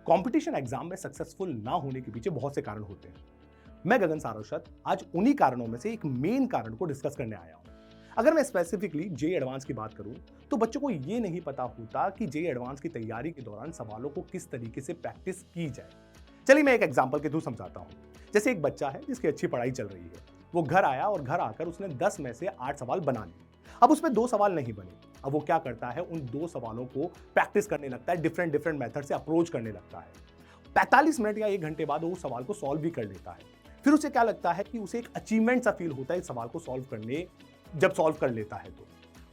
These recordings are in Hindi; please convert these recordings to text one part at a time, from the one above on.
कंपटीशन एग्जाम में सक्सेसफुल ना होने के पीछे बहुत से कारण होते हैं। मैं गगन सारस्वत आज उन्हीं कारणों में से एक मेन कारण को डिस्कस करने आया हूं। अगर मैं स्पेसिफिकली जेईई एडवांस की बात करूं तो बच्चों को यह नहीं पता होता कि जेईई एडवांस की तैयारी के दौरान सवालों को किस तरीके से प्रैक्टिस की जाए। चलिए मैं एक एग्जांपल के थ्रू समझाता हूं। जैसे एक बच्चा है जिसकी अच्छी पढ़ाई चल रही है, वो घर आया और घर आकर उसने 10 में से 8 सवाल बना लिए। अब उसमें 2 सवाल नहीं बने। अब वो क्या करता है, उन 2 सवालों को प्रैक्टिस करने लगता है, डिफरेंट मेथड से अप्रोच करने लगता है। 45 मिनट या 1 घंटे बाद वो उस सवाल को सॉल्व भी कर लेता है। फिर उसे क्या लगता है कि उसे एक अचीवमेंट सा फील होता है इस सवाल को सॉल्व करने, जब सॉल्व कर लेता है तो।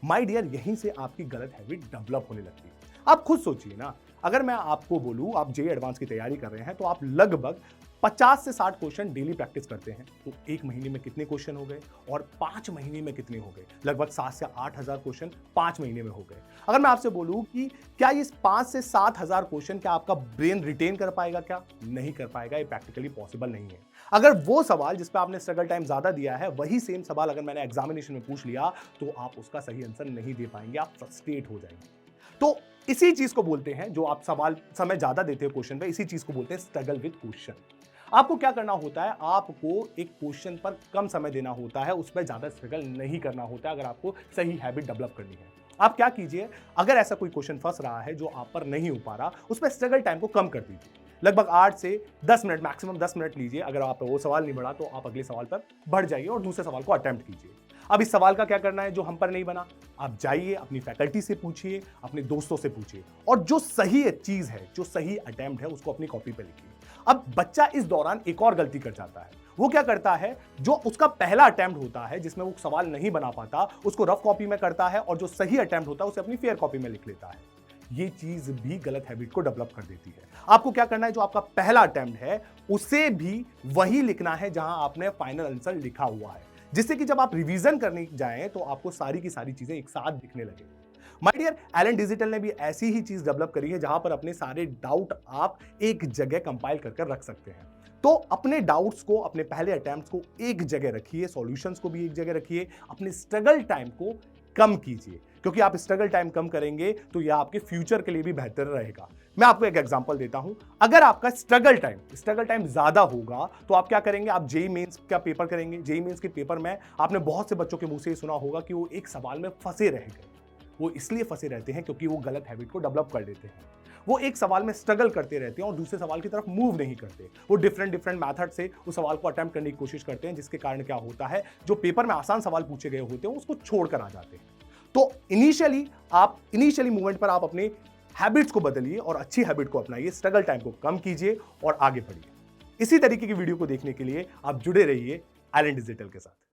माय डियर, यहीं से आपकी गलत हैबिट डेवलप होने लगती है। आप खुद सोचिए ना, अगर मैं आपको बोलूं आप जेईई एडवांस की तैयारी कर रहे हैं तो आप लगभग 50 से 60 क्वेश्चन डेली प्रैक्टिस करते हैं, तो 1 महीने में कितने क्वेश्चन हो गए और 5 महीने में कितने हो गए? लगभग 7 से 8 हजार क्वेश्चन 5 महीने में हो गए। अगर मैं आपसे बोलूं कि क्या इस 5 से 7 हजार क्वेश्चन क्या आपका ब्रेन रिटेन कर पाएगा? क्या नहीं कर पाएगा, ये प्रैक्टिकली पॉसिबल नहीं है। अगर वो सवाल जिस पे आपने स्ट्रगल टाइम ज्यादा दिया है, वही सेम सवाल अगर मैंने एग्जामिनेशन में पूछ लिया तो आप उसका सही आंसर नहीं दे पाएंगे, आप फ्रस्ट्रेट हो जाएंगे। तो इसी चीज को बोलते हैं, जो आप सवाल समय ज्यादा देते हो क्वेश्चन पे, इसी चीज को बोलते हैं स्ट्रगल विद क्वेश्चन। आपको क्या करना होता है, आपको एक क्वेश्चन पर कम समय देना होता है, उस पर ज्यादा स्ट्रगल नहीं करना होता है अगर आपको सही हैबिट डेवलप करनी है। आप क्या कीजिए, अगर ऐसा कोई क्वेश्चन फंस रहा है जो आप पर नहीं हो पा रहा, उस पर स्ट्रगल टाइम को कम कर दीजिए। लगभग 8 से 10 मिनट, मैक्सिमम 10 मिनट लीजिए। अगर आप वो सवाल नहीं बढ़ा तो आप अगले सवाल पर बढ़ जाइए और दूसरे सवाल को अटेम्प्ट कीजिए। अब इस सवाल का क्या करना है जो हम पर नहीं बना, आप जाइए अपनी फैकल्टी से पूछिए, अपने दोस्तों से पूछिए, और जो सही चीज है, जो सही अटेम्प्ट है, उसको अपनी कॉपी पे लिखिए। अब बच्चा इस दौरान एक और गलती कर जाता है। वो क्या करता है, जो उसका पहला अटेम्प्ट होता है जिसमें वो सवाल नहीं बना पाता, उसको रफ कॉपी में करता है, और जो सही अटेम्प्ट होता है उसे अपनी फेयर कॉपी में लिख लेता है। ये चीज भी गलत हैबिट को डेवलप कर देती है। आपको क्या करना है, जो आपका पहला अटेम्प्ट है उसे भी वही लिखना है जहां आपने फाइनल आंसर लिखा हुआ है, जिससे कि जब आप रिवीजन करने जाएं तो आपको सारी की सारी चीजें एक साथ दिखने लगे। माय डियर, एलन डिजिटल ने भी ऐसी ही चीज डेवलप करी है जहां पर अपने सारे डाउट आप एक जगह कंपाइल कर रख सकते हैं। तो अपने डाउट्स को, अपने पहले अटेम्प्ट्स को एक जगह रखिए, सॉल्यूशंस को भी एक जगह रखिए, अपने स्ट्रगल टाइम को कम कीजिए, क्योंकि आप स्ट्रगल टाइम कम करेंगे तो यह आपके फ्यूचर के लिए भी बेहतर रहेगा। मैं आपको एक एग्जांपल देता हूं। अगर आपका स्ट्रगल टाइम ज्यादा होगा तो आप क्या करेंगे, आप जेईई मेंस का पेपर करेंगे। जेईई मेंस के पेपर में आपने बहुत से बच्चों के मुंह से सुना होगा कि वो एक सवाल में फंसे रह गए। वो इसलिए फंसे रहते हैं क्योंकि वो गलत हैबिट को डेवलप कर लेते हैं। वो एक सवाल में स्ट्रगल करते रहते हैं और दूसरे सवाल की तरफ मूव नहीं करते। वो डिफरेंट मेथड से उस सवाल को अटेम्प्ट करने की कोशिश करते हैं, जिसके कारण क्या होता है, जो पेपर में आसान सवाल पूछे गए होते हैं उसको छोड़कर आ जाते हैं। तो इनिशियली मूवमेंट पर आप अपने हैबिट्स को बदलिए और अच्छी हैबिट को अपनाइए, स्ट्रगल टाइम को कम कीजिए और आगे बढ़िए। इसी तरीके की वीडियो को देखने के लिए आप जुड़े रहिए एलन डिजिटल के साथ।